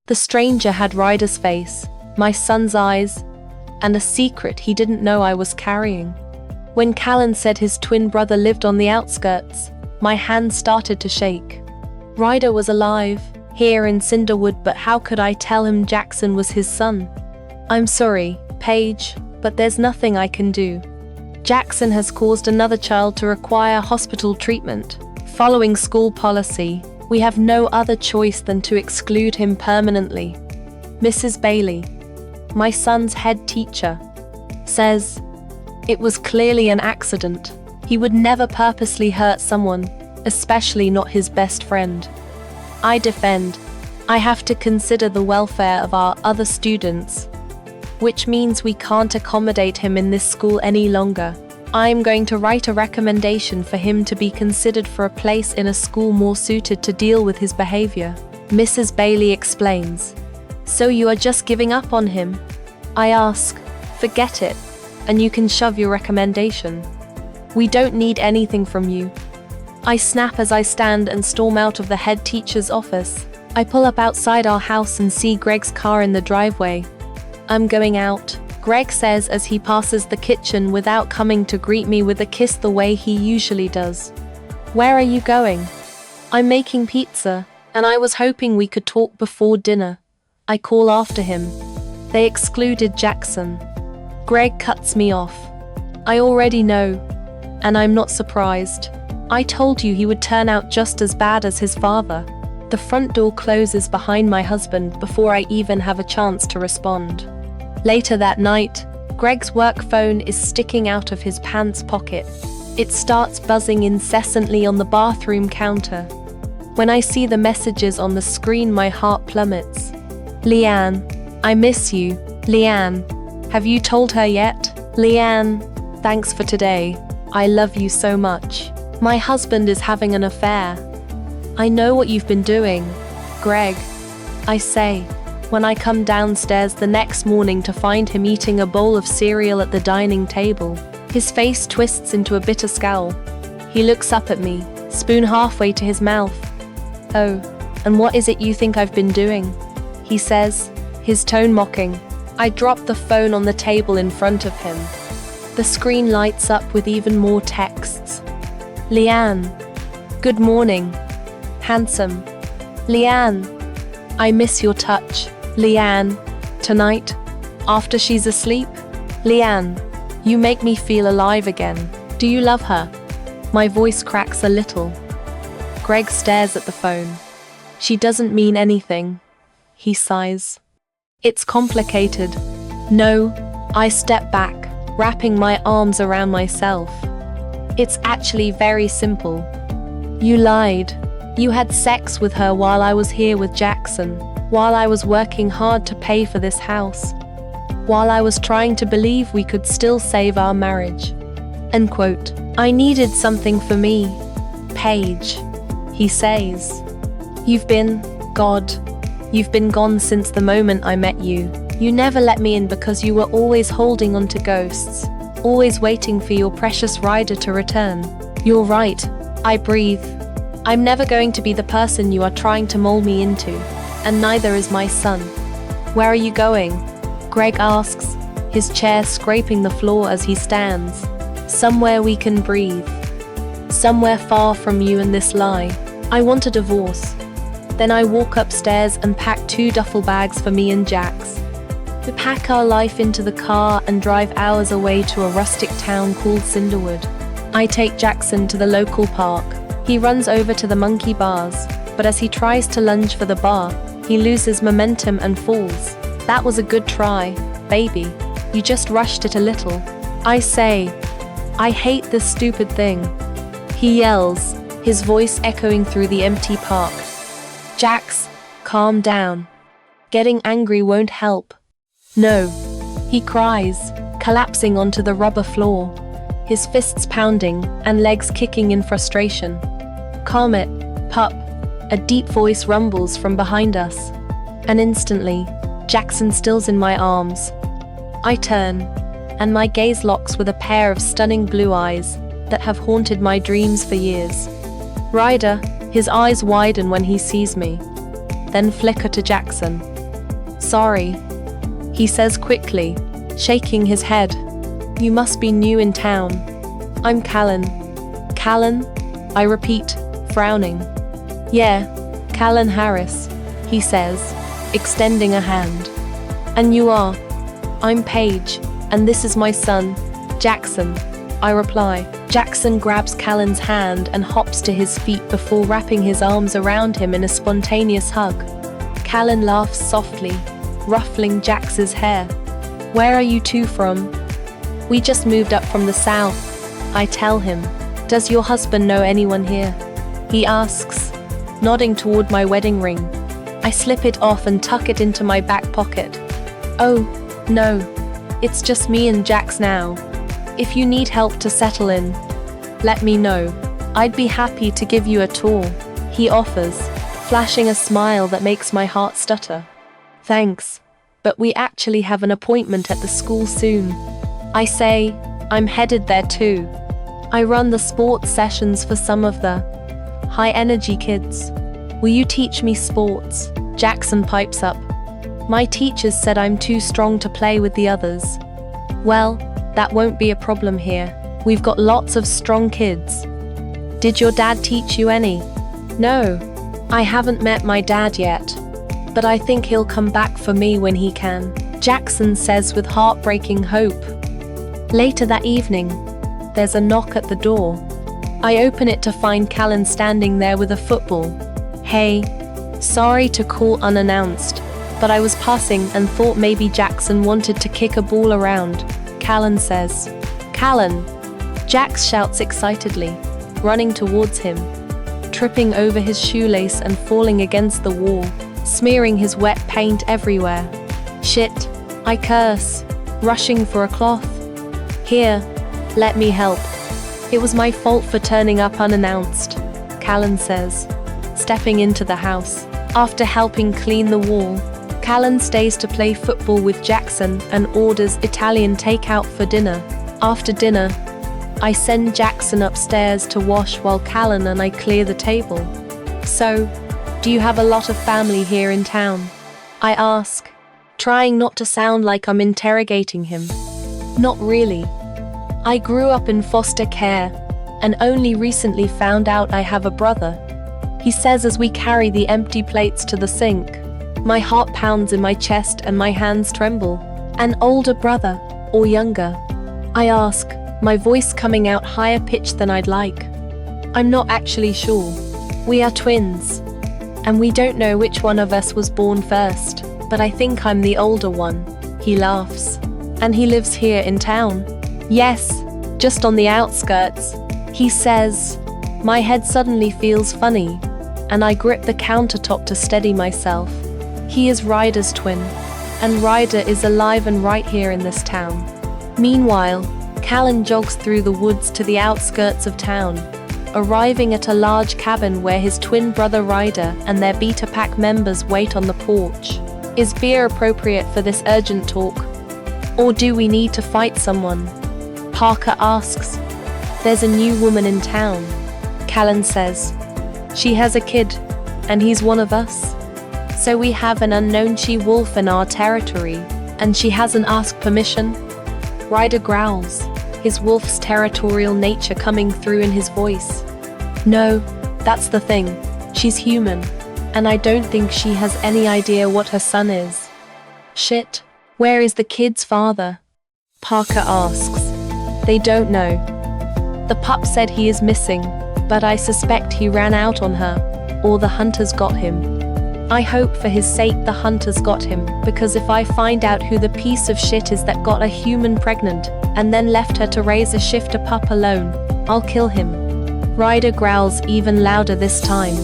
The stranger had Ryder's face, my son's eyes, and a secret he didn't know I was carrying. When Callen said his twin brother lived on the outskirts, my hand started to shake. Ryder was alive, here in Cinderwood, but how could I tell him Jackson was his son? I'm sorry, Paige, but there's nothing I can do. Jackson has caused another child to require hospital treatment. Following school policy, we have no other choice than to exclude him permanently. Mrs. Bailey, my son's head teacher, says, it was clearly an accident. He would never purposely hurt someone, especially not his best friend. I defend, I have to consider the welfare of our other students, which means we can't accommodate him in this school any longer. I'm going to write a recommendation for him to be considered for a place in a school more suited to deal with his behavior. Mrs. Bailey explains. So you are just giving up on him? I ask. Forget it, and you can shove your recommendation. We don't need anything from you. I snap as I stand and storm out of the head teacher's office. I pull up outside our house and see Greg's car in the driveway. I'm going out, Greg says as he passes the kitchen without coming to greet me with a kiss the way he usually does. Where are you going? I'm making pizza, and I was hoping we could talk before dinner. I call after him. They excluded Jackson. Greg cuts me off. I already know, and I'm not surprised. I told you he would turn out just as bad as his father. The front door closes behind my husband before I even have a chance to respond. Later that night, Greg's work phone is sticking out of his pants pocket. It starts buzzing incessantly on the bathroom counter. When I see the messages on the screen, my heart plummets. Leanne, I miss you. Leanne, have you told her yet? Leanne, thanks for today. I love you so much. My husband is having an affair. I know what you've been doing, Greg, I say, when I come downstairs the next morning to find him eating a bowl of cereal at the dining table. His face twists into a bitter scowl. He looks up at me, spoon halfway to his mouth. Oh, and what is it you think I've been doing? He says, his tone mocking. I drop the phone on the table in front of him. The screen lights up with even more texts. Leanne, good morning. Handsome. Leanne, I miss your touch. Leanne, tonight, after she's asleep. Leanne, you make me feel alive again. Do you love her? My voice cracks a little. Greg stares at the phone. She doesn't mean anything. He sighs. It's complicated. No, I step back, wrapping my arms around myself. It's actually very simple. You lied. You had sex with her while I was here with Jackson, while I was working hard to pay for this house, while I was trying to believe we could still save our marriage. End quote. I needed something for me. Paige, he says. You've been gone since the moment I met you. You never let me in because you were always holding on to ghosts, always waiting for your precious Ryder to return. You're right, I breathe. I'm never going to be the person you are trying to mold me into, and neither is my son. Where are you going? Greg asks, his chair scraping the floor as he stands. Somewhere we can breathe. Somewhere far from you and this lie. I want a divorce. Then I walk upstairs and pack 2 duffel bags for me and Jax. We pack our life into the car and drive hours away to a rustic town called Cinderwood. I take Jackson to the local park. He runs over to the monkey bars, but as he tries to lunge for the bar, he loses momentum and falls. That was a good try, baby. You just rushed it a little. I say, I hate this stupid thing. He yells, his voice echoing through the empty park. Jax, calm down. Getting angry won't help. No, he cries, collapsing onto the rubber floor, his fists pounding and legs kicking in frustration. Calm it, pup, a deep voice rumbles from behind us. And instantly, Jackson stills in my arms. I turn, and my gaze locks with a pair of stunning blue eyes that have haunted my dreams for years. Ryder, his eyes widen when he sees me. then flicker to Jackson. "Sorry," he says quickly, shaking his head. "You must be new in town." "I'm Callen." "Callen?" I repeat, frowning. "Yeah, Callen Harris," he says, extending a hand. "And you are?" "I'm Paige, and this is my son, Jackson," I reply. Jackson grabs Callen's hand and hops to his feet before wrapping his arms around him in a spontaneous hug. Callen laughs softly, ruffling Jax's hair. "Where are you two from?" "We just moved up from the south," I tell him. "Does your husband know anyone here?" he asks, nodding toward my wedding ring. I slip it off and tuck it into my back pocket. "Oh, no. It's just me and Jax now. If you need help to settle in, let me know. I'd be happy to give you a tour," he offers, flashing a smile that makes my heart stutter. "Thanks, but we actually have an appointment at the school soon." I say, I'm headed there too. I run the sports sessions for some of the high-energy kids. "Will you teach me sports?" Jackson pipes up. "My teachers said I'm too strong to play with the others." "Well, that won't be a problem here. We've got lots of strong kids." "Did your dad teach you any?" "No, I haven't met my dad yet, but I think he'll come back for me when he can," Jackson says with heartbreaking hope. Later that evening, there's a knock at the door. I open it to find Callen standing there with a football. "Hey, sorry to call unannounced, but I was passing and thought maybe Jackson wanted to kick a ball around," Callen says. "Callen!" Jax shouts excitedly, running towards him, tripping over his shoelace and falling against the wall, smearing his wet paint everywhere. "Shit," I curse, rushing for a cloth. "Here, let me help." "It was my fault for turning up unannounced," Callen says, stepping into the house. After helping clean the wall, Callen stays to play football with Jackson and orders Italian takeout for dinner. After dinner, I send Jackson upstairs to wash while Callen and I clear the table. "So, do you have a lot of family here in town?" I ask, trying not to sound like I'm interrogating him. "Not really. I grew up in foster care and only recently found out I have a brother," he says as we carry the empty plates to the sink. My heart pounds in my chest and my hands tremble. "An older brother, or younger?" I ask, my voice coming out higher pitched than I'd like. "I'm not actually sure. We are twins, and we don't know which one of us was born first, but I think I'm the older one," he laughs. "And he lives here in town?" "Yes, just on the outskirts," he says. My head suddenly feels funny, and I grip the countertop to steady myself. He is Ryder's twin, and Ryder is alive and right here in this town. Meanwhile, Callen jogs through the woods to the outskirts of town, arriving at a large cabin where his twin brother Ryder and their beta pack members wait on the porch. Is beer appropriate for this urgent talk? Or do we need to fight someone? Parker asks. "There's a new woman in town," Callen says. "She has a kid, and he's one of us. So we have an unknown she-wolf in our territory, and she hasn't asked permission?" Ryder growls, his wolf's territorial nature coming through in his voice. "No, that's the thing. She's human, and I don't think she has any idea what her son is." "Shit, where is the kid's father?" Parker asks. "They don't know. The pup said he is missing, but I suspect he ran out on her, or the hunters got him. I hope for his sake the hunters got him, because if I find out who the piece of shit is that got a human pregnant, and then left her to raise a shifter pup alone, I'll kill him." Ryder growls even louder this time.